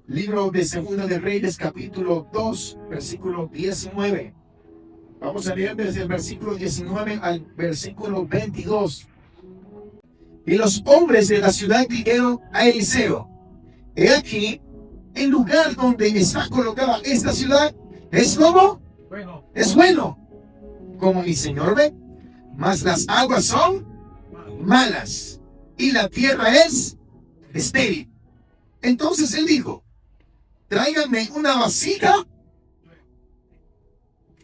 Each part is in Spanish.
Libro de Segunda de Reyes, capítulo 2, versículo 19. Vamos a leer desde el versículo 19 al versículo 22. Y los hombres de la ciudad dijeron a Eliseo: he aquí, el lugar donde está colocada esta ciudad es como es bueno, como mi señor ve, mas las aguas son malas y la tierra es estéril. Entonces él dijo: tráiganme una vasija.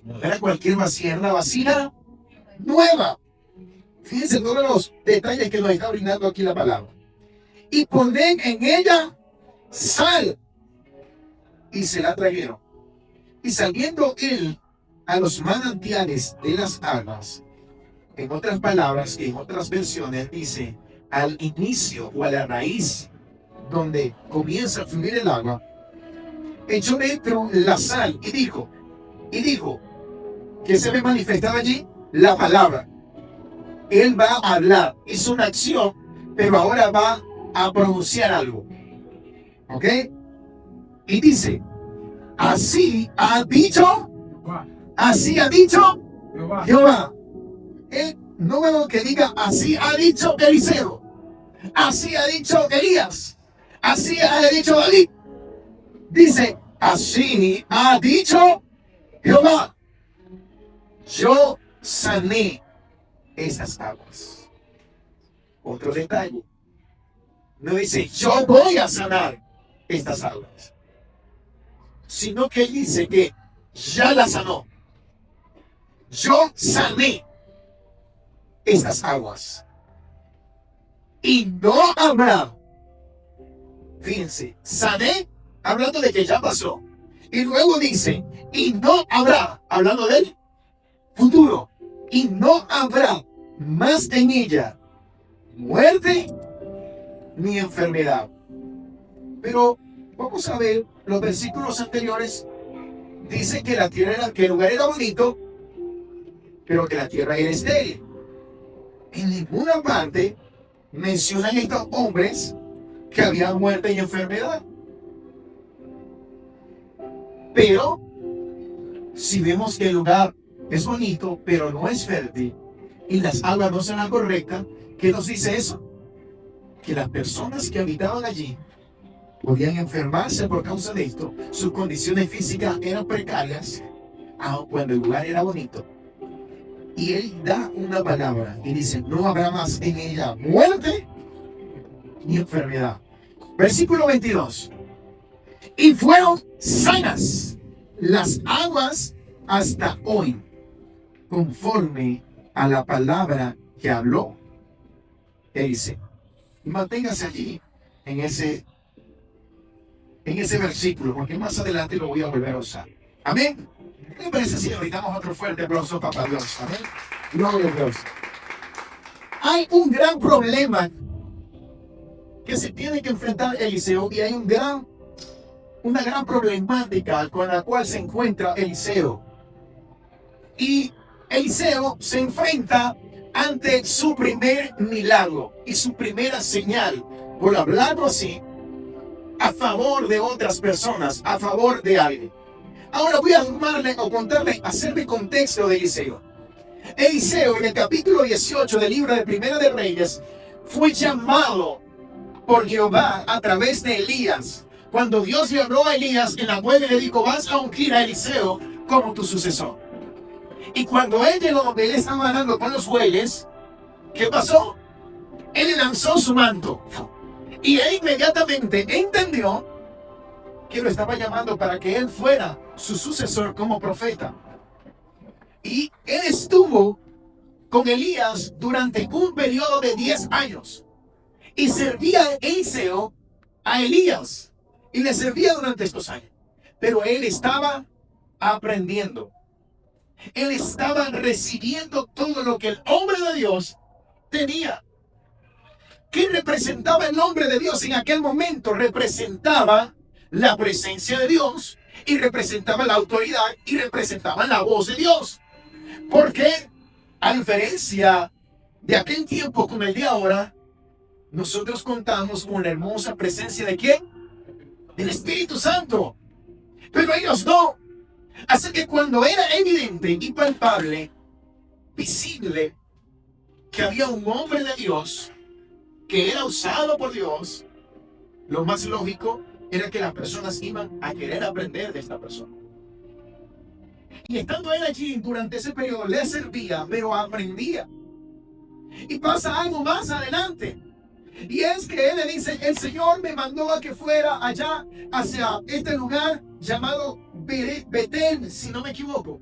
No era cualquier vasija, era una vasija nueva. Fíjense todos los detalles que nos está brindando aquí la palabra. Y ponen en ella sal. Y se la trajeron. Y saliendo él a los manantiales de las aguas, en otras palabras, en otras versiones dice al inicio o a la raíz donde comienza a fluir el agua, echó dentro la sal y dijo, que se ve manifestada allí la palabra. Él va a hablar, es una acción, pero ahora va a pronunciar algo. ¿Ok? Y dice: así ha dicho Jehová. No veo que diga así ha dicho Eliseo, así ha dicho Elías, así ha dicho David. Dice: así ha dicho Jehová, yo sané estas aguas. Otro detalle, no dice yo voy a sanar estas aguas, sino que dice que ya las sanó. Yo sané estas aguas y no habrá, fíjense, sané hablando de que ya pasó, y luego dice y no habrá, hablando del futuro, y no habrá más en ella muerte ni enfermedad. Pero vamos a ver los versículos anteriores. Dice que la tierra que el lugar era bonito, pero que la tierra era estéril. En ninguna parte mencionan estos hombres que había muerte y enfermedad. Pero si vemos que el lugar es bonito, pero no es fértil, y las aguas no son las correctas, ¿qué nos dice eso? Que las personas que habitaban allí podían enfermarse por causa de esto. Sus condiciones físicas eran precarias, aun cuando el lugar era bonito. Y él da una palabra y dice: no habrá más en ella muerte ni enfermedad. Versículo 22. Y fueron sanas las aguas hasta hoy, conforme a la palabra que habló Eliseo. Y manténgase allí en ese versículo, porque más adelante lo voy a volver a usar. Amén. ¿Qué le parece si le damos otro fuerte aplauso para Dios? Amén. Gloria a Dios. Hay un gran problema que se tiene que enfrentar Eliseo, y hay una gran problemática con la cual se encuentra Eliseo. Y Eliseo se enfrenta ante su primer milagro y su primera señal, por hablarlo así, a favor de otras personas, a favor de alguien. Ahora voy a hacerle contexto de Eliseo. Eliseo, en el capítulo 18 del libro de Primera de Reyes, fue llamado por Jehová a través de Elías. Cuando Dios le habló a Elías en la cueva, le dijo: vas a ungir a Eliseo como tu sucesor. Y cuando él llegó donde él estaba hablando con los bueyes, ¿qué pasó? Él le lanzó su manto. Y él inmediatamente entendió que lo estaba llamando para que él fuera su sucesor como profeta. Y él estuvo con Elías durante un periodo de 10 años. Y servía Eliseo a Elías. Y le servía durante estos años. Pero él estaba aprendiendo. Él estaba recibiendo todo lo que el hombre de Dios tenía. ¿Qué representaba el nombre de Dios en aquel momento? Representaba la presencia de Dios, y representaba la autoridad, y representaba la voz de Dios. Porque a diferencia de aquel tiempo con el de ahora, nosotros contamos con la hermosa presencia ¿de quién? del Espíritu Santo. Pero ellos no. Así que cuando era evidente y palpable, visible, que había un hombre de Dios que era usado por Dios, lo más lógico era que las personas iban a querer aprender de esta persona. Y estando él allí durante ese periodo, le servía, pero aprendía. Y pasa algo más adelante. Y es que él le dice, el Señor me mandó a que fuera allá, hacia este lugar llamado Betel, si no me equivoco.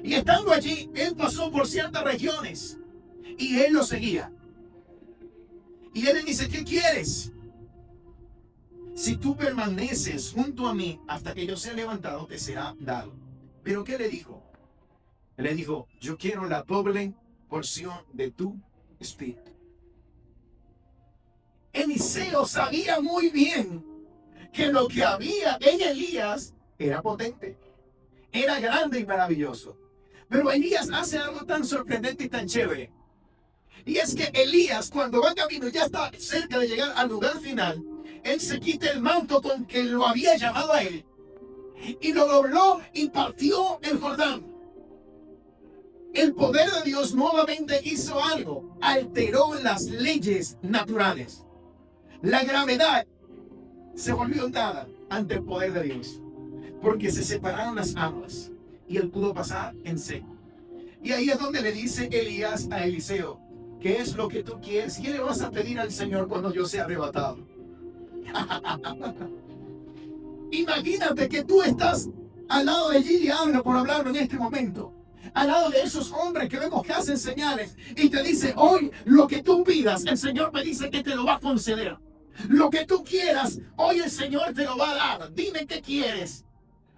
Y estando allí, él pasó por ciertas regiones. Y él lo seguía. Y él le dice, ¿qué quieres? Si tú permaneces junto a mí hasta que yo sea levantado, te será dado. ¿Pero qué le dijo? Le dijo, yo quiero la doble porción de tu espíritu. Eliseo sabía muy bien que lo que había en Elías era potente, era grande y maravilloso. Pero Elías hace algo tan sorprendente y tan chévere. Y es que Elías, cuando va camino, ya está cerca de llegar al lugar final, él se quita el manto con que lo había llamado a él y lo dobló y partió el Jordán. El poder de Dios nuevamente hizo algo, alteró las leyes naturales. La gravedad se volvió nada ante el poder de Dios, porque se separaron las aguas y él pudo pasar en seco. Y ahí es donde le dice Elías a Eliseo, ¿qué es lo que tú quieres? ¿Qué le vas a pedir al Señor cuando yo sea arrebatado? Imagínate que tú estás al lado de Gili Habla, por hablarlo en este momento, al lado de esos hombres que vemos que hacen señales y te dice, hoy lo que tú pidas, el Señor me dice que te lo va a conceder. Lo que tú quieras, hoy el Señor te lo va a dar. Dime qué quieres.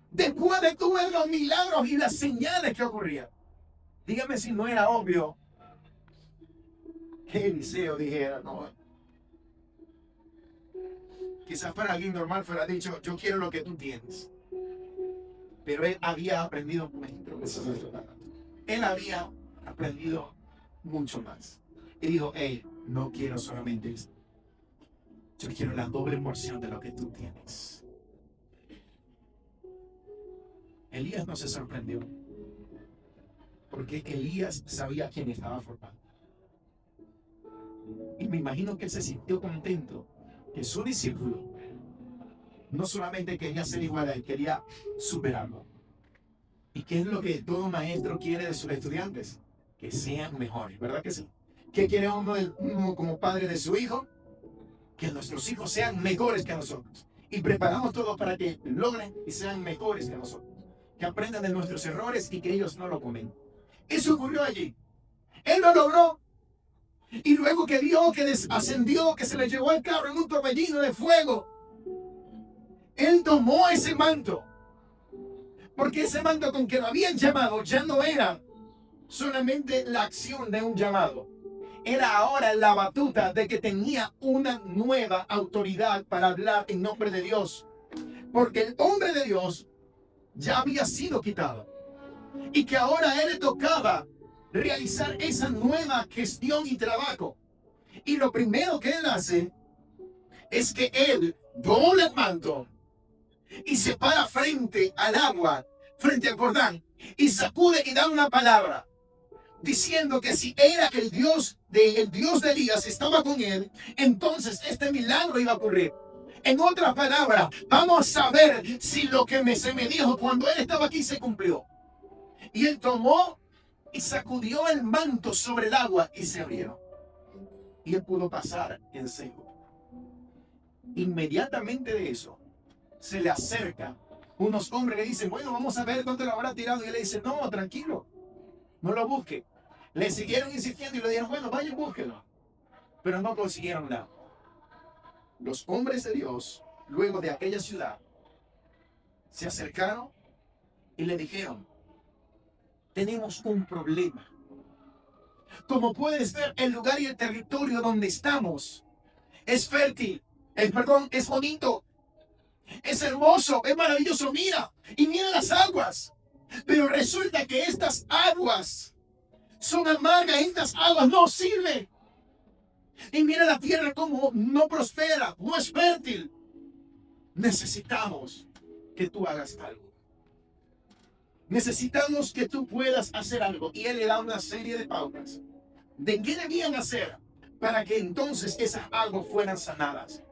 Después de tú ver los milagros y las señales que ocurrían, dígame si no era obvio que Eliseo dijera, no. Quizás para alguien normal fuera dicho, yo quiero lo que tú tienes. Pero él había aprendido mucho. Él había aprendido mucho más. Y dijo, hey, no quiero solamente esto. Yo quiero la doble porción de lo que tú tienes. Elías no se sorprendió. Porque Elías sabía quién estaba formando. Y me imagino que él se sintió contento que su discípulo no solamente quería ser igual a él, quería superarlo. ¿Y qué es lo que todo maestro quiere de sus estudiantes? Que sean mejores, ¿verdad que sí? ¿Qué quiere uno como padre de su hijo? Que nuestros hijos sean mejores que nosotros. Y preparamos todo para que logren y sean mejores que nosotros. Que aprendan de nuestros errores y que ellos no lo comen. Eso ocurrió allí. Él lo logró. Y luego que vio que ascendió, que se le llevó el carro en un torbellino de fuego, él tomó ese manto. Porque ese manto con que lo habían llamado ya no era solamente la acción de un llamado. Era ahora la batuta de que tenía una nueva autoridad para hablar en nombre de Dios. Porque el hombre de Dios ya había sido quitado. Y que ahora a él le tocaba realizar esa nueva gestión y trabajo. Y lo primero que él hace es que él dobla el manto y se para frente al agua, frente al Jordán, y sacude y da una palabra, diciendo que si era el Dios de Elías estaba con él, entonces este milagro iba a ocurrir. En otras palabras, vamos a ver si lo que se me dijo cuando él estaba aquí se cumplió. Y él tomó y sacudió el manto sobre el agua y se abrió. Y él pudo pasar en seco. Inmediatamente de eso, se le acerca unos hombres que dicen, bueno, vamos a ver dónde lo habrá tirado. Y él le dice, no, tranquilo, no lo busque. Le siguieron insistiendo y le dijeron, bueno, vayan, búsquelo. Pero no consiguieron nada. Los hombres de Dios, luego de aquella ciudad, se acercaron y le dijeron, tenemos un problema. Como puedes ver, el lugar y el territorio donde estamos es fértil, es bonito, es hermoso, es maravilloso. Mira, y mira las aguas. Pero resulta que estas aguas son amargas, estas aguas no sirven. Y mira la tierra como no prospera, no es fértil. Necesitamos que tú hagas algo. Necesitamos que tú puedas hacer algo. Y Él le da una serie de pautas de qué debían hacer para que entonces esas aguas fueran sanadas.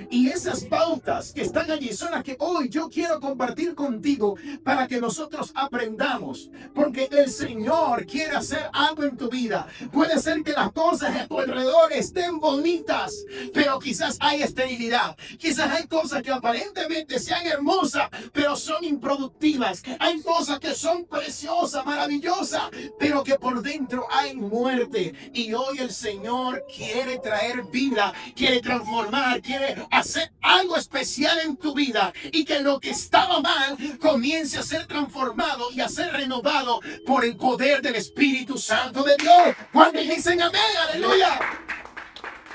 Y esas pautas que están allí son las que hoy yo quiero compartir contigo para que nosotros aprendamos. Porque el Señor quiere hacer algo en tu vida. Puede ser que las cosas a tu alrededor estén bonitas, pero quizás hay esterilidad. Quizás hay cosas que aparentemente sean hermosas, pero son improductivas. Hay cosas que son preciosas, maravillosas, pero que por dentro hay muerte. Y hoy el Señor quiere traer vida, quiere transformar, quiere hacer algo especial en tu vida, y que lo que estaba mal comience a ser transformado y a ser renovado por el poder del Espíritu Santo de Dios. Cuando dicen amén, aleluya.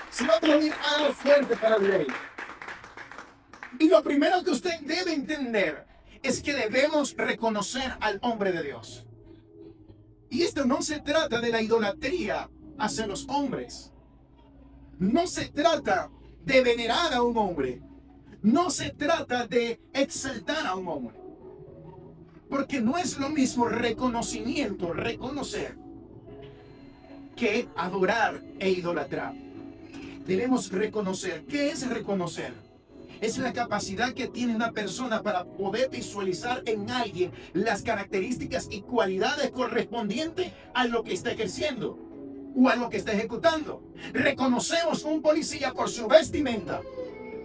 Si no te lo digo, algo fuerte para el rey. Y lo primero que usted debe entender es que debemos reconocer al hombre de Dios. Y esto no se trata de la idolatría hacia los hombres. No se trata de venerar a un hombre. No se trata de exaltar a un hombre. Porque no es lo mismo reconocimiento, reconocer, que adorar e idolatrar. Debemos reconocer. ¿Qué es reconocer? Es la capacidad que tiene una persona para poder visualizar en alguien las características y cualidades correspondientes a lo que está ejerciendo o a lo que está ejecutando. Reconocemos a un policía por su vestimenta,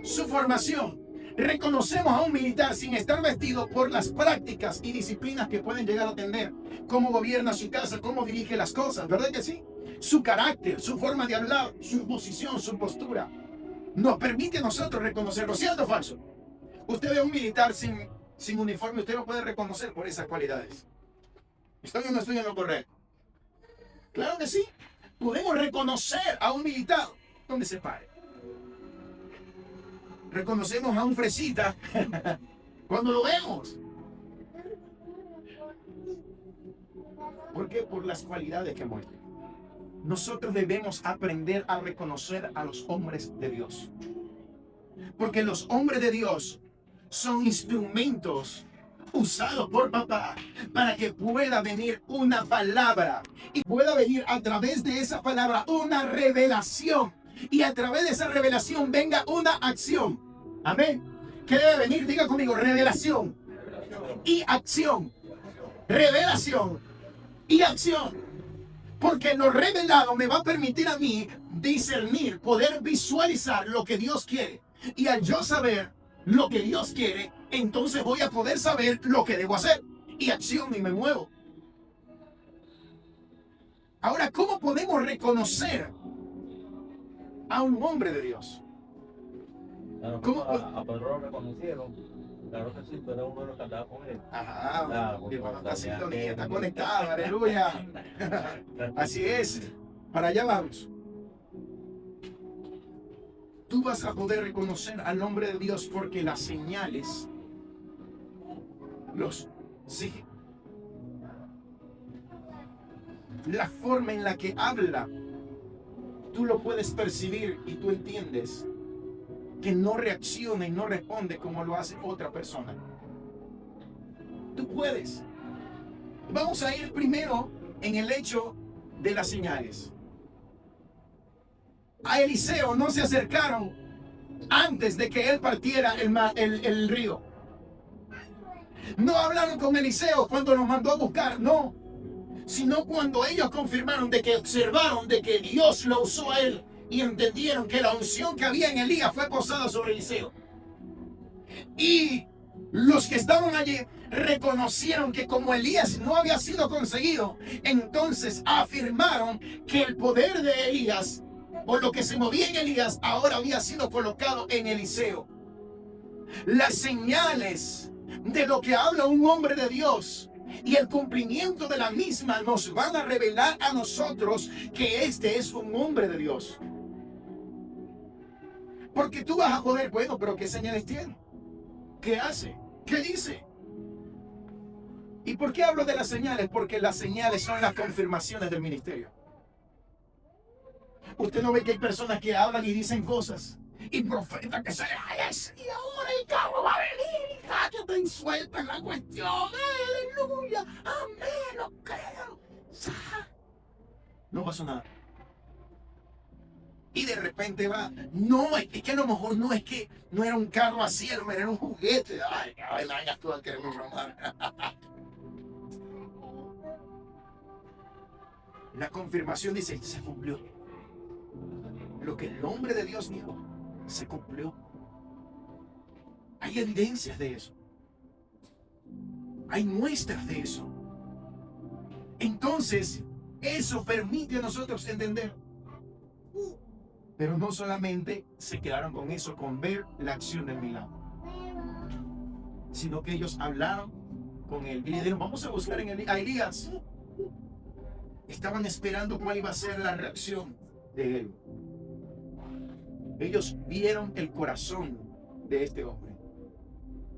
su formación. Reconocemos a un militar sin estar vestido por las prácticas y disciplinas que pueden llegar a tener. Cómo gobierna su casa, cómo dirige las cosas, ¿verdad que sí? Su carácter, su forma de hablar, su posición, su postura. Nos permite a nosotros reconocerlo, ¿cierto o falso? Usted ve a un militar sin uniforme, usted lo puede reconocer por esas cualidades. ¿Estoy o no estoy en lo correcto? Claro que sí. Podemos reconocer a un militar donde se pare. Reconocemos a un fresita cuando lo vemos. ¿Por qué? Por las cualidades que muestra. Nosotros debemos aprender a reconocer a los hombres de Dios. Porque los hombres de Dios son instrumentos usados por papá para que pueda venir una palabra y pueda venir a través de esa palabra una revelación, y a través de esa revelación venga una acción. Amén. ¿Qué debe venir? Diga conmigo: revelación y acción. Revelación y acción. Porque lo revelado me va a permitir a mí discernir, poder visualizar lo que Dios quiere. Y al yo saber lo que Dios quiere, entonces voy a poder saber lo que debo hacer. Y acción, y me muevo. Ahora, ¿cómo podemos reconocer a un hombre de Dios? Claro, ¿Cómo? a Pedro lo reconocieron. Claro que sí, pero uno de los que andaba con él. Ajá, Claro, mi hermano está tenía sintonía, que- está conectado, aleluya. Así es. Para allá vamos. Tú vas a poder reconocer al hombre de Dios porque las señales, sí, la forma en la que habla, tú lo puedes percibir y tú entiendes que no reacciona y no responde como lo hace otra persona. Tú puedes. Vamos a ir primero en el hecho de las señales. A Eliseo no se acercaron antes de que él partiera el río. No hablaron con Eliseo cuando los mandó a buscar, no. Sino cuando ellos confirmaron de que observaron de que Dios lo usó a él y entendieron que la unción que había en Elías fue posada sobre Eliseo. Y los que estaban allí reconocieron que como Elías no había sido conseguido, entonces afirmaron que el poder de Elías, o lo que se movía en Elías, ahora había sido colocado en Eliseo. Las señales de lo que habla un hombre de Dios y el cumplimiento de la misma nos van a revelar a nosotros que este es un hombre de Dios. Porque tú vas a poder, bueno, pero ¿qué señales tiene? ¿Qué hace? ¿Qué dice? ¿Y por qué hablo de las señales? Porque las señales son las confirmaciones del ministerio. Usted no ve que hay personas que hablan y dicen cosas. Y profetas que se dejan y ahora el carro va a venir. Cállate y suelta la cuestión. Aleluya. Amén. Lo creo. No pasó nada. Y de repente va. No, es que a lo mejor no es que no era un carro así, era un juguete. Ay, no hagas tú a quererme bromar. La confirmación dice, se cumplió. Lo que el hombre de Dios dijo, se cumplió. Hay evidencias de eso. Hay muestras de eso. Entonces, eso permite a nosotros entender. Pero no solamente se quedaron con eso, con ver la acción del milagro, sino que ellos hablaron con él y le dijeron, vamos a buscar a Elías. Estaban esperando cuál iba a ser la reacción de él. Ellos vieron el corazón de este hombre.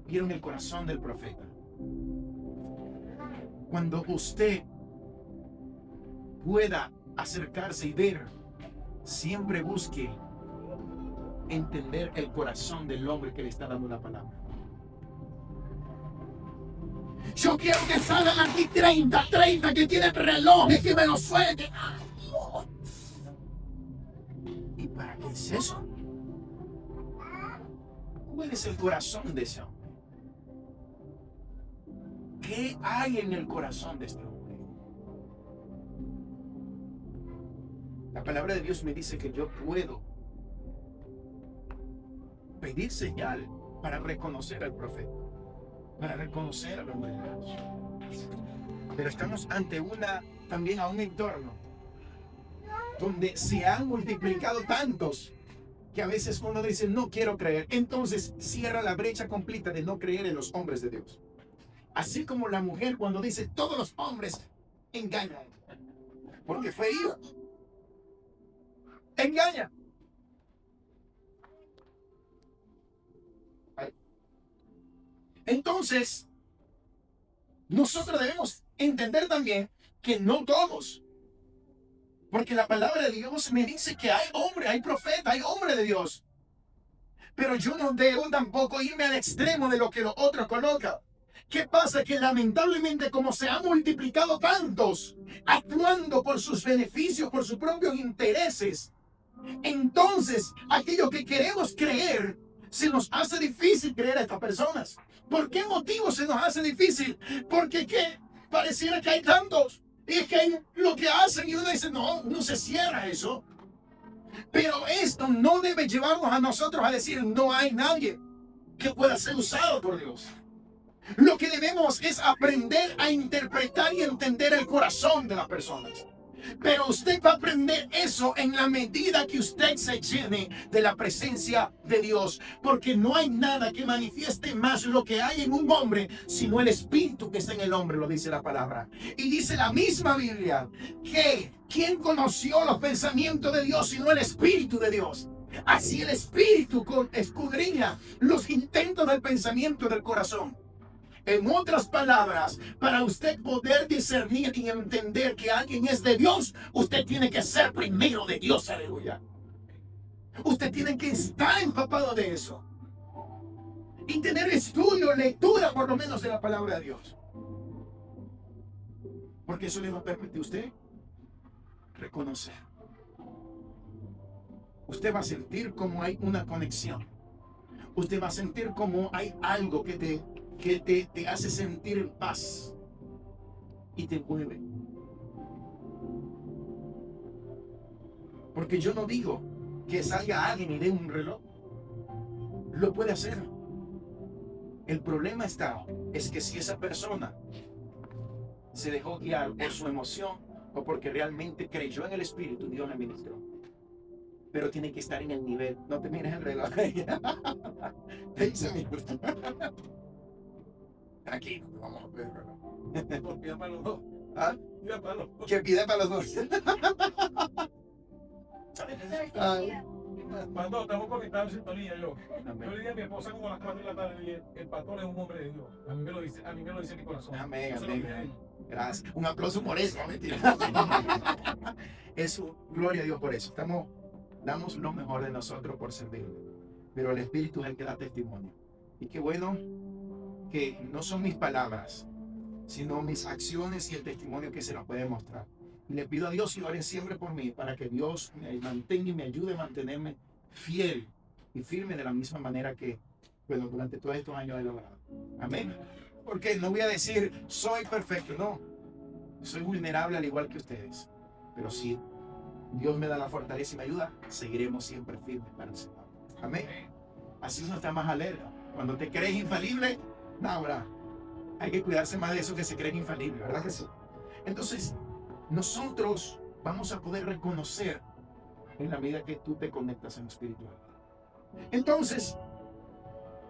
Vieron el corazón del profeta. Cuando usted pueda acercarse y ver, siempre busque entender el corazón del hombre que le está dando la palabra. Yo quiero que salgan aquí 30 que tienen relojes, que me lo suelten. ¿Y para qué es eso? ¿Cuál es el corazón de ese hombre? ¿Qué hay en el corazón de este hombre? La palabra de Dios me dice que yo puedo pedir señal para reconocer al profeta, para reconocer al hombre de Dios. Pero estamos ante también a un entorno donde se han multiplicado tantos que a veces uno dice, no quiero creer. Entonces cierra la brecha completa de no creer en los hombres de Dios. Así como la mujer cuando dice, todos los hombres engañan, porque fue hija. Engaña. Entonces, nosotros debemos entender también que no todos. Porque la palabra de Dios me dice que hay hombre, hay profeta, hay hombre de Dios. Pero yo no debo tampoco irme al extremo de lo que los otros colocan. ¿Qué pasa? Que lamentablemente como se han multiplicado tantos, actuando por sus beneficios, por sus propios intereses, entonces aquello que queremos creer, se nos hace difícil creer a estas personas. ¿Por qué motivo se nos hace difícil? Porque ¿qué? Pareciera que hay tantos. Y es que lo que hacen y uno dice, no se cierra eso. Pero esto no debe llevarnos a nosotros a decir, no hay nadie que pueda ser usado por Dios. Lo que debemos es aprender a interpretar y entender el corazón de las personas. Pero usted va a aprender eso en la medida que usted se llene de la presencia de Dios. Porque no hay nada que manifieste más lo que hay en un hombre, sino el espíritu que está en el hombre, lo dice la palabra. Y dice la misma Biblia que ¿quién conoció los pensamientos de Dios sino el espíritu de Dios? Así el espíritu escudriña los intentos del pensamiento del corazón. En otras palabras, para usted poder discernir y entender que alguien es de Dios, usted tiene que ser primero de Dios, aleluya. Usted tiene que estar empapado de eso. Y tener estudio, lectura por lo menos de la palabra de Dios. Porque eso le va a permitir a usted reconocer. Usted va a sentir como hay una conexión. Usted va a sentir como hay algo que te hace sentir en paz y te mueve. Porque yo no digo que salga alguien y dé un reloj. Lo puede hacer. El problema es que si esa persona se dejó guiar por su emoción o porque realmente creyó en el Espíritu, Dios le ministró. Pero tiene que estar en el nivel. No te mires el reloj. Te dice mi tranquilo, vamos a ver. Pida para los dos. ¿Ah? Pida para los dos. Que pida para los dos. ¿Sabes qué día? Cuando estamos conectados en sintonía, yo Amén. le dije a mi esposa como a las 4 de la tarde, y el pastor es un hombre de Dios. A mí me lo dice mi corazón. Amén, Eso es lo amén, que amén. es. Gracias. Un aplauso por eso, mentira. Eso, gloria a Dios por eso. Damos lo mejor de nosotros por servirle. Pero el Espíritu es el que da testimonio. Y qué bueno que no son mis palabras, sino mis acciones y el testimonio que se nos puede mostrar. Y le pido a Dios y oren siempre por mí, para que Dios me mantenga y me ayude a mantenerme fiel y firme de la misma manera que, bueno, durante todos estos años he logrado. Amén. Porque no voy a decir, soy perfecto, no. Soy vulnerable al igual que ustedes. Pero si Dios me da la fortaleza y me ayuda, seguiremos siempre firmes para el Señor. Amén. Así uno está más alerta. Cuando te crees infalible, no, ahora hay que cuidarse más de eso que se creen infalibles, ¿verdad que sí? Entonces, nosotros vamos a poder reconocer en la medida que tú te conectas en lo espiritual. Entonces,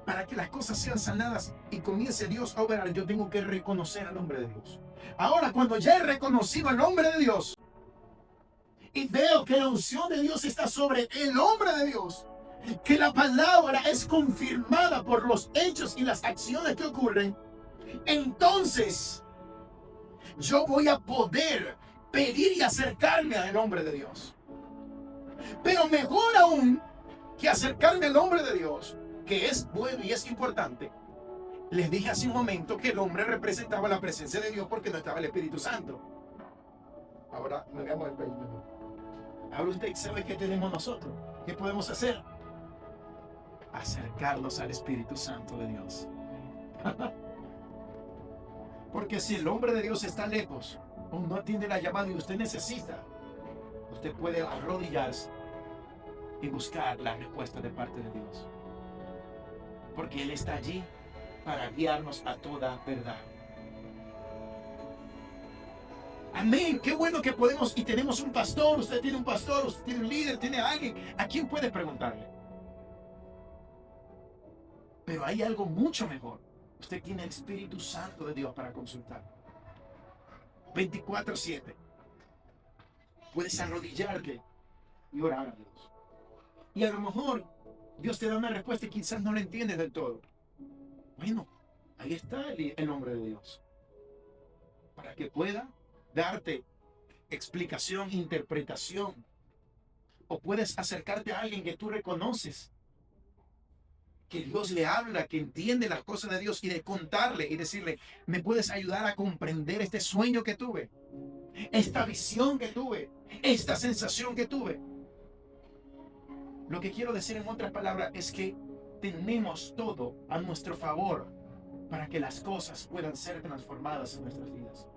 para que las cosas sean sanadas y comience Dios a obrar, yo tengo que reconocer al hombre de Dios. Ahora, cuando ya he reconocido al hombre de Dios y veo que la unción de Dios está sobre el hombre de Dios, que la palabra es confirmada por los hechos y las acciones que ocurren, entonces yo voy a poder pedir y acercarme al hombre de Dios. Pero mejor aún que acercarme al hombre de Dios, que es bueno y es importante, les dije hace un momento que el hombre representaba la presencia de Dios porque no estaba el Espíritu Santo. Ahora me veamos el país mejor. Ahora usted sabe qué tenemos nosotros. ¿Qué podemos hacer? Acercarnos al Espíritu Santo de Dios. Porque si el hombre de Dios está lejos o no atiende la llamada y usted necesita, usted puede arrodillarse y buscar la respuesta de parte de Dios. Porque Él está allí para guiarnos a toda verdad. Amén. Qué bueno que podemos y tenemos un pastor. Usted tiene un pastor, usted tiene un líder, tiene a alguien. ¿A quién puede preguntarle? Pero hay algo mucho mejor. Usted tiene el Espíritu Santo de Dios para consultar. 24/7. Puedes arrodillarte y orar a Dios. Y a lo mejor Dios te da una respuesta y quizás no la entiendes del todo. Bueno, ahí está el hombre de Dios. Para que pueda darte explicación, interpretación. O puedes acercarte a alguien que tú reconoces, que Dios le habla, que entiende las cosas de Dios, y de contarle y decirle, ¿me puedes ayudar a comprender este sueño que tuve? Esta visión que tuve, esta sensación que tuve. Lo que quiero decir en otras palabras es que tenemos todo a nuestro favor para que las cosas puedan ser transformadas en nuestras vidas.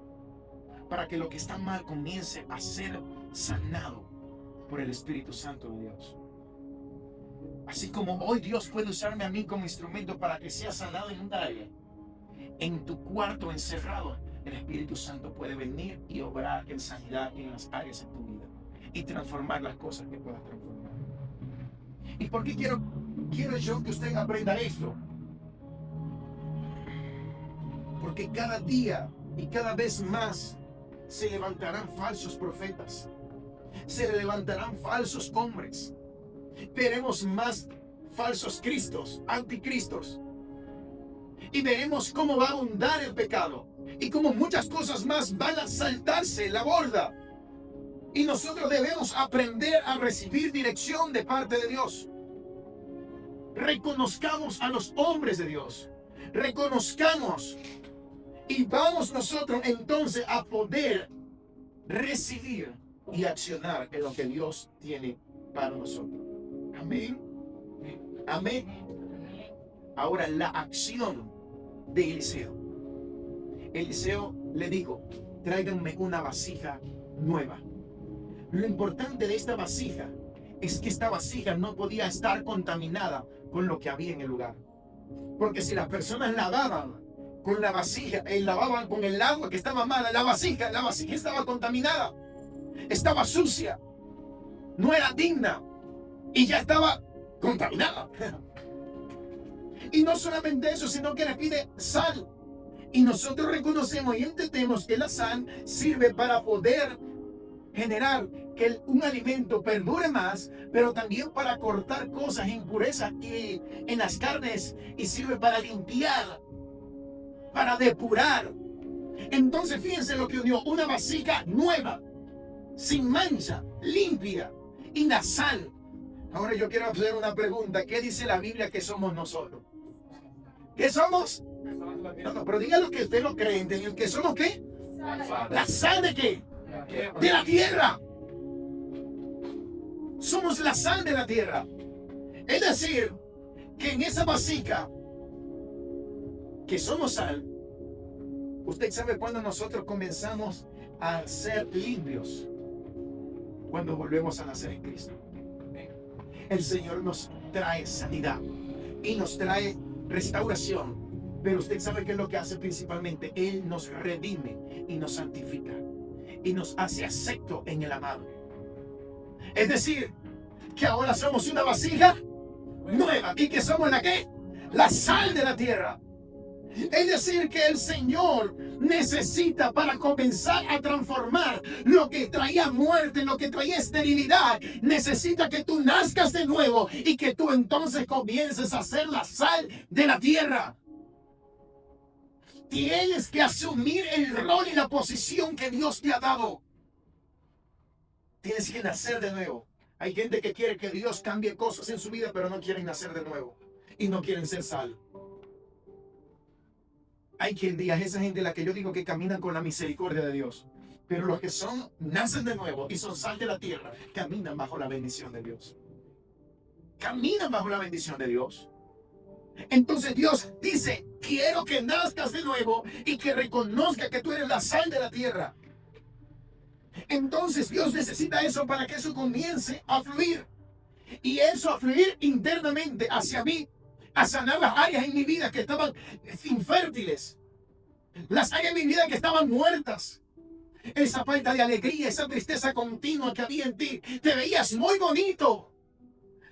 Para que lo que está mal comience a ser sanado por el Espíritu Santo de Dios. Así como hoy Dios puede usarme a mí como instrumento para que sea sanado en un área, en tu cuarto encerrado, el Espíritu Santo puede venir y obrar en sanidad en las áreas de tu vida y transformar las cosas que puedas transformar. ¿Y por qué quiero yo que usted aprenda esto? Porque cada día y cada vez más se levantarán falsos profetas, se levantarán falsos hombres. Veremos más falsos cristos, anticristos. Y veremos cómo va a abundar el pecado. Y cómo muchas cosas más van a saltarse la borda. Y nosotros debemos aprender a recibir dirección de parte de Dios. Reconozcamos a los hombres de Dios. Reconozcamos. Y vamos nosotros entonces a poder recibir y accionar en lo que Dios tiene para nosotros. Amén. Amén. Ahora la acción de Eliseo. Eliseo le dijo, tráiganme una vasija nueva. Lo importante de esta vasija es que esta vasija no podía estar contaminada con lo que había en el lugar. Porque si las personas lavaban con la vasija, lavaban con el agua que estaba mala, la vasija estaba contaminada, estaba sucia, no era digna y ya estaba contaminada. Y no solamente eso, sino que le pide sal. Y nosotros reconocemos y entendemos que la sal sirve para poder generar que un alimento perdure más, pero también para cortar cosas, impurezas en las carnes, y sirve para limpiar, para depurar. Entonces fíjense lo que unió: una vasija nueva, sin mancha, limpia y la sal. Ahora yo quiero hacer una pregunta: ¿qué dice la Biblia que somos nosotros? ¿Qué somos? No, pero diga lo que usted lo cree, ¿entendió? ¿Que somos qué? ¿La sal de qué? De la tierra. Somos la sal de la tierra. Es decir, que en esa vasija que somos sal, usted sabe cuando nosotros comenzamos a ser limpios, cuando volvemos a nacer en Cristo. El Señor nos trae sanidad y nos trae restauración. Pero usted sabe qué es lo que hace principalmente: Él nos redime y nos santifica y nos hace acepto en el amado. Es decir, que ahora somos una vasija nueva. ¿Y que somos la qué? La sal de la tierra. Es decir, que el Señor necesita, para comenzar a transformar lo que traía muerte, lo que traía esterilidad, necesita que tú nazcas de nuevo y que tú entonces comiences a ser la sal de la tierra. Tienes que asumir el rol y la posición que Dios te ha dado. Tienes que nacer de nuevo. Hay gente que quiere que Dios cambie cosas en su vida, pero no quieren nacer de nuevo y no quieren ser sal. Hay quien diga, esa gente la que yo digo que caminan con la misericordia de Dios. Pero los que nacen de nuevo y son sal de la tierra, caminan bajo la bendición de Dios. Caminan bajo la bendición de Dios. Entonces Dios dice: quiero que nazcas de nuevo y que reconozca que tú eres la sal de la tierra. Entonces Dios necesita eso para que eso comience a fluir. Y eso a fluir internamente hacia mí, a sanar las áreas en mi vida que estaban infértiles, las áreas en mi vida que estaban muertas. Esa falta de alegría, esa tristeza continua que había en ti. Te veías muy bonito,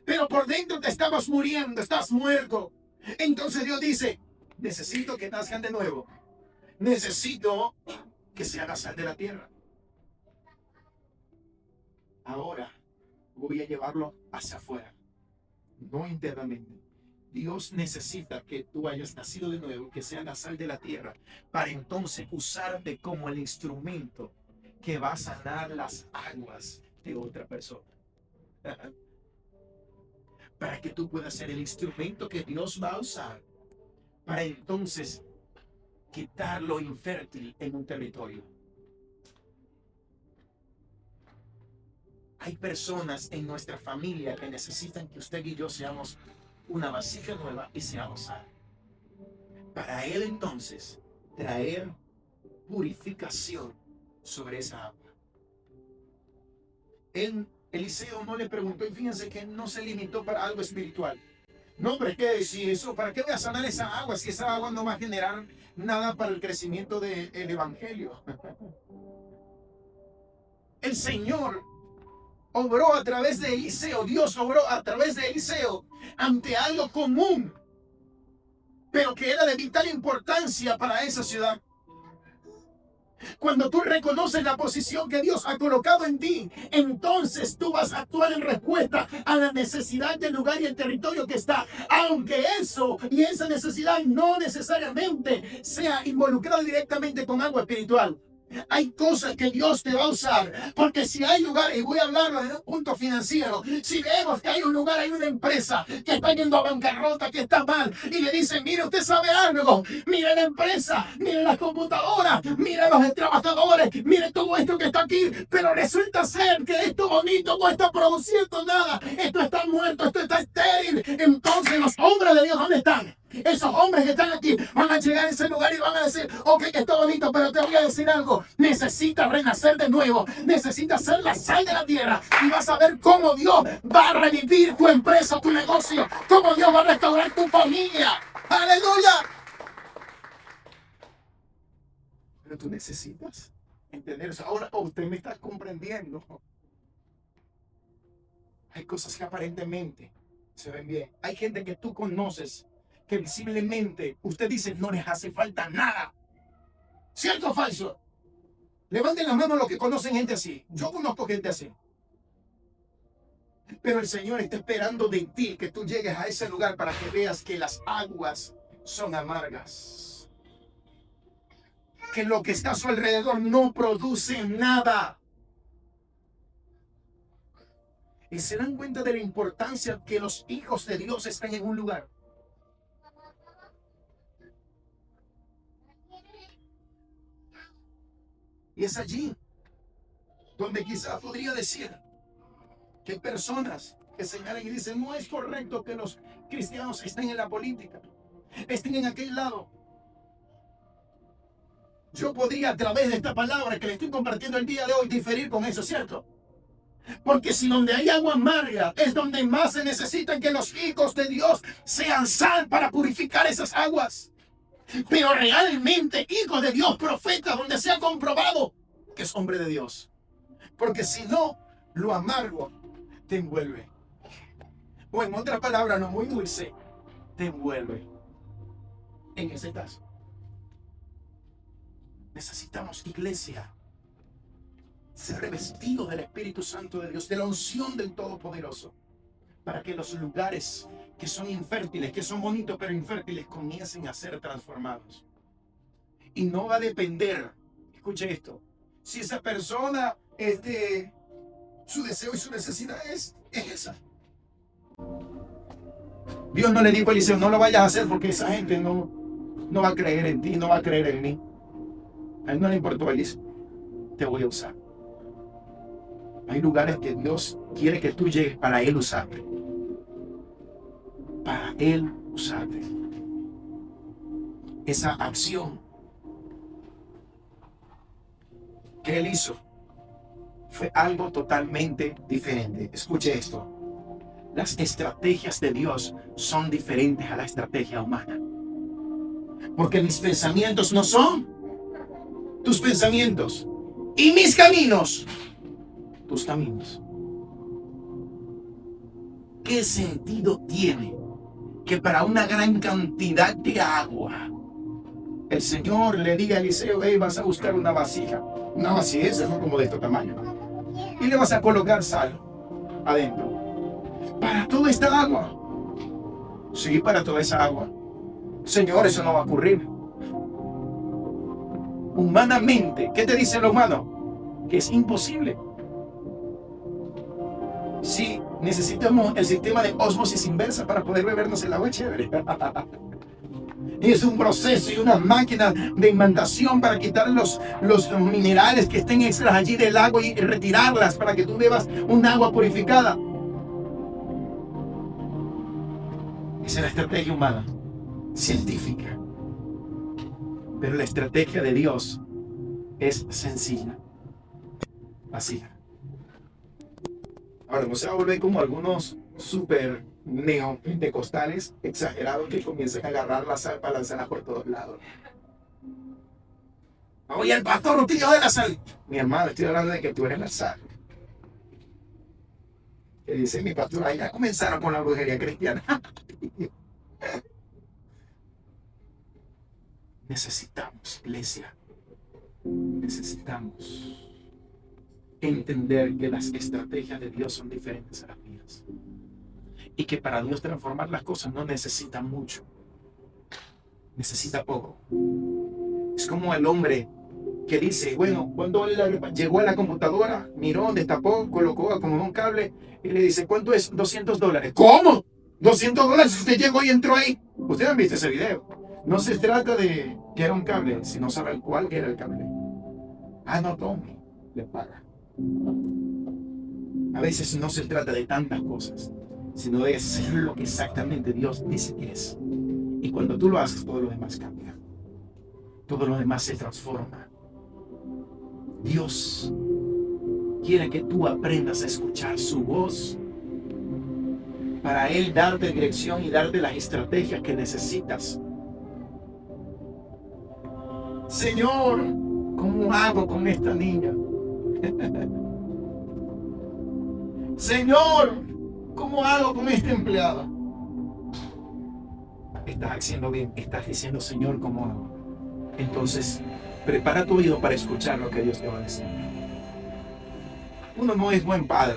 pero por dentro te estabas muriendo, estás muerto. Entonces Dios dice: necesito que nazcan de nuevo. Necesito que sean la sal de la tierra. Ahora voy a llevarlo hacia afuera, no internamente. Dios necesita que tú hayas nacido de nuevo, que sea la sal de la tierra, para entonces usarte como el instrumento que va a sanar las aguas de otra persona. Para que tú puedas ser el instrumento que Dios va a usar para entonces quitar lo infértil en un territorio. Hay personas en nuestra familia que necesitan que usted y yo seamos una vasija nueva y seamos sal. Para Él entonces traer purificación sobre esa agua. Eliseo no le preguntó, y fíjense que no se limitó para algo espiritual. No, pero es que si eso, ¿para qué voy a sanar esa agua si esa agua no va a generar nada para el crecimiento del evangelio? El Señor obró a través de Eliseo, Dios obró a través de Eliseo ante algo común, pero que era de vital importancia para esa ciudad. Cuando tú reconoces la posición que Dios ha colocado en ti, entonces tú vas a actuar en respuesta a la necesidad del lugar y el territorio que está, aunque eso y esa necesidad no necesariamente sea involucrada directamente con algo espiritual. Hay cosas que Dios te va a usar, porque si hay lugar, y voy a hablarlo desde un punto financiero, si vemos que hay un lugar, hay una empresa que está yendo a bancarrota, que está mal, y le dicen: mire, usted sabe algo, mire la empresa, mire las computadoras, mire los trabajadores, mire todo esto que está aquí, pero resulta ser que esto bonito no está produciendo nada, esto está muerto, esto está estéril. Entonces los hombres de Dios, ¿dónde están? Esos hombres que están aquí van a llegar a ese lugar y van a decir: ok, que está bonito, pero te voy a decir algo. Necesitas renacer de nuevo. Necesitas ser la sal de la tierra. Y vas a ver cómo Dios va a revivir tu empresa, tu negocio. Cómo Dios va a restaurar tu familia. ¡Aleluya! Pero tú necesitas entender eso. Ahora usted me está comprendiendo. Hay cosas que aparentemente se ven bien. Hay gente que tú conoces que visiblemente usted dice: no les hace falta nada. ¿Cierto o falso? Levanten las manos los que conocen gente así. Yo conozco gente así. Pero el Señor está esperando de ti que tú llegues a ese lugar para que veas que las aguas son amargas. Que lo que está a su alrededor no produce nada. Y se dan cuenta de la importancia que los hijos de Dios están en un lugar. Y es allí donde quizás podría decir que hay personas que señalan y dicen, no es correcto que los cristianos estén en la política, estén en aquel lado. Yo podría, a través de esta palabra que le estoy compartiendo el día de hoy, diferir con eso, ¿cierto? Porque si donde hay agua amarga es donde más se necesitan que los hijos de Dios sean sal para purificar esas aguas. Pero realmente hijos de Dios, profetas, donde se ha comprobado que es hombre de Dios. Porque si no, lo amargo te envuelve. O en otra palabra, no muy dulce, te envuelve. En ese caso, necesitamos, iglesia, ser revestidos del Espíritu Santo de Dios, de la unción del Todopoderoso, para que los lugares que son infértiles, que son bonitos pero infértiles, comiencen a ser transformados. Y no va a depender, escuche esto, si esa persona su deseo y su necesidad es esa. Dios no le dijo a Eliseo, no lo vayas a hacer porque esa gente no va a creer en ti, no va a creer en mí. A él no le importó, Eliseo, te voy a usar. Hay lugares que Dios quiere que tú llegues para Él usarte. Para Él usarte. Esa acción que Él hizo fue algo totalmente diferente. Escuche esto. Las estrategias de Dios son diferentes a la estrategia humana. Porque mis pensamientos no son tus pensamientos. Y mis caminos, tus caminos. ¿Qué sentido tiene que para una gran cantidad de agua el Señor le diga a Eliseo, hey, vas a buscar una vasija? Una vasija, esa es como de este tamaño. Y le vas a colocar sal adentro. Para toda esta agua. Sí, para toda esa agua. Señor, eso no va a ocurrir. Humanamente, ¿qué te dice lo humano? Que es imposible. Sí, necesitamos el sistema de ósmosis inversa para poder bebernos el agua chévere. Es un proceso y una máquina de imantación para quitar los minerales que estén extras allí del agua y retirarlas para que tú bebas un agua purificada. Esa es la estrategia humana, científica. Pero la estrategia de Dios es sencilla, vacía. Ahora no se va a volver como algunos super neopentecostales exagerados que comienzan a agarrar la sal para lanzarla por todos lados. Oye, el pastor no tiene de la sal. Mi hermano, estoy hablando de que tú eres la sal. Que dice mi pastor, ahí ya comenzaron con la brujería cristiana. Necesitamos, iglesia, necesitamos entender que las estrategias de Dios son diferentes a las mías. Y que para Dios transformar las cosas no necesita mucho. Necesita poco. Es como el hombre que dice, bueno, cuando él llegó a la computadora, miró, destapó, colocó, acomodó un cable y le dice, ¿cuánto es? $200. ¿Cómo? $200 si usted llegó y entró ahí. Ustedes han visto ese video. No se trata de que era un cable, sino saber cuál era el cable. Ah, no, tome, le paga. A veces no se trata de tantas cosas, sino de ser lo que exactamente Dios dice que es. Y cuando tú lo haces, todo lo demás cambia. Todo lo demás se transforma. Dios quiere que tú aprendas a escuchar su voz para Él darte dirección y darte las estrategias que necesitas. Señor, ¿cómo hago con esta niña? Señor, ¿cómo hago con esta empleada? Estás haciendo bien, estás diciendo, Señor, ¿cómo hago? Entonces, prepara tu oído para escuchar lo que Dios te va a decir. Uno no es buen padre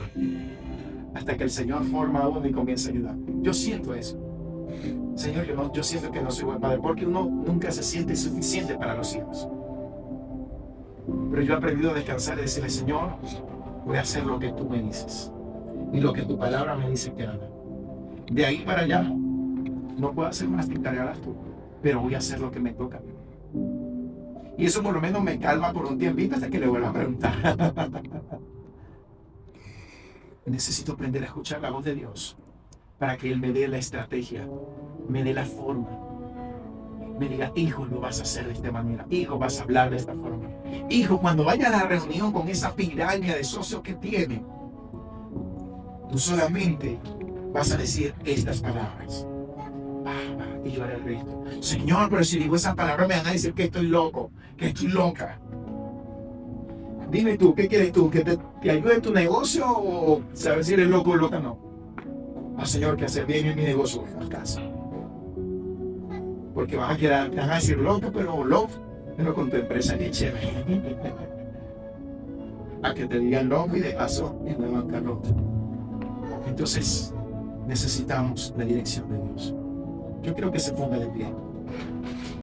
hasta que el Señor forma a uno y comienza a ayudar. Yo siento eso. Señor, yo siento que no soy buen padre, porque uno nunca se siente suficiente para los hijos. Pero yo he aprendido a descansar y decirle, Señor, voy a hacer lo que tú me dices y lo que tu palabra me dice que haga. De ahí para allá, no puedo hacer más que cargarlas tú, pero voy a hacer lo que me toca. Y eso por lo menos me calma por un tiempito hasta que le vuelva a preguntar. Necesito aprender a escuchar la voz de Dios para que Él me dé la estrategia, me dé la forma, me diga, hijo, lo vas a hacer de esta manera, hijo, vas a hablar de esta forma, hijo, cuando vaya a la reunión con esa piraña de socios que tiene, tú solamente vas a decir estas palabras. Y yo haré el resto. Señor, pero si digo esas palabras me van a decir que estoy loco, que estoy loca. Dime tú, ¿qué quieres tú? ¿Que te ayude en tu negocio o saber si eres loco o loca? No. Señor, que hacer bien en mi negocio en la casa. Porque vas a quedar, te van a decir loco, pero con tu empresa ni chévere. A que te digan loco y de paso en la bancarrota. Entonces, necesitamos la dirección de Dios. Yo quiero que se ponga de pie.